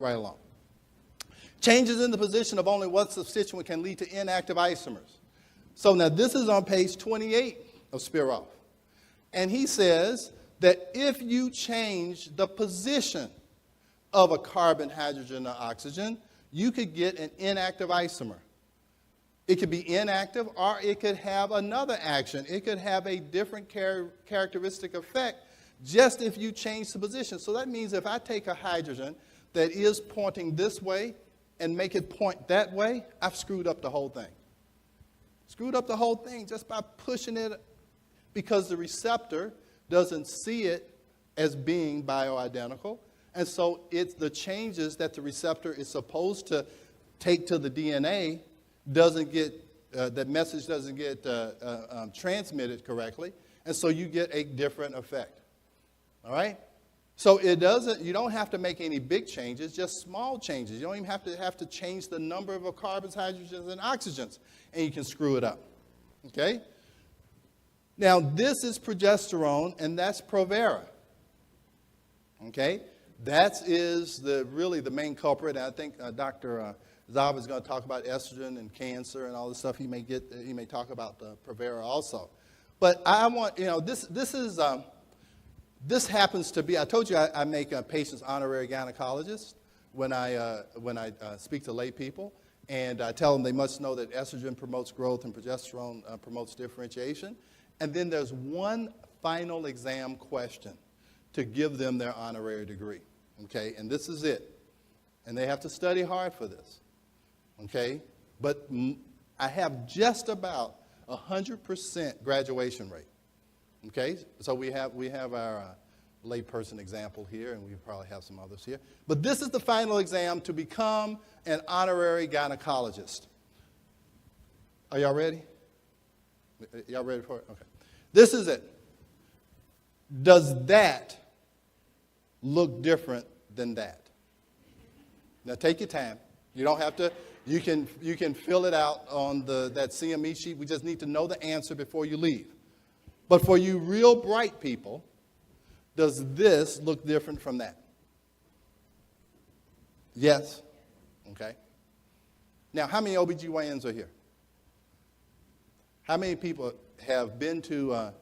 right along. Changes in the position of only one substituent can lead to inactive isomers. So now this is on page 28 of Spiroff. And he says that if you change the position of a carbon, hydrogen, or oxygen, you could get an inactive isomer. It could be inactive, or it could have another action. It could have a different characteristic effect just if you change the position. So that means if I take a hydrogen that is pointing this way and make it point that way, I've screwed up the whole thing. Screwed up the whole thing just by pushing it, because the receptor doesn't see it as being bioidentical. And so it's the changes that the receptor is supposed to take to the DNA doesn't get, that message doesn't get transmitted correctly. And so you get a different effect. All right? So you don't have to make any big changes, just small changes. You don't even have to change the number of carbons, hydrogens, and oxygens, and you can screw it up. Okay? Now, this is progesterone, and that's Provera. Okay? That is really the main culprit. And I think Dr. Zab is going to talk about estrogen and cancer and all this stuff. He may talk about the Provera also. But I want, this happens to be, I told you I make patients honorary gynecologists when I speak to lay people. And I tell them they must know that estrogen promotes growth and progesterone promotes differentiation. And then there's one final exam question to give them their honorary degree. Okay, and this is it. And they have to study hard for this. Okay, but I have just about 100% graduation rate. Okay, so we have our layperson example here, and we probably have some others here. But this is the final exam to become an honorary gynecologist. Are y'all ready? Y'all ready for it? Okay. This is it. Does that look different than that? Now take your time. You don't have to. You can fill it out on that CME sheet. We just need to know the answer before you leave. But for you real bright people, does this look different from that? Yes? Okay. Now, how many OBGYNs are here? How many people have been to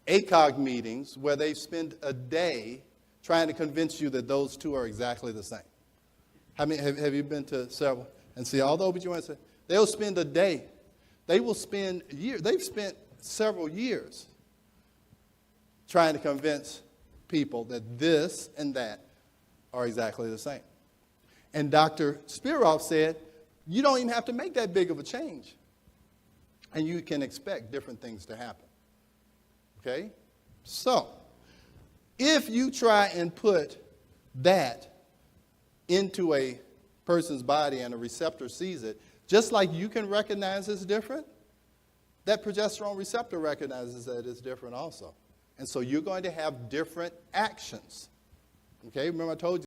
ACOG meetings where they spend a day trying to convince you that those two are exactly the same? How many have you been to several? And see, all the OBGYNs, they'll spend a day. They will spend years. They've spent several years trying to convince people that this and that are exactly the same. And Dr. Spiroff said, you don't even have to make that big of a change. And you can expect different things to happen. Okay? So, if you try and put that into a person's body and a receptor sees it, just like you can recognize it's different, that progesterone receptor recognizes that it's different also. And so you're going to have different actions. Okay? Remember I told you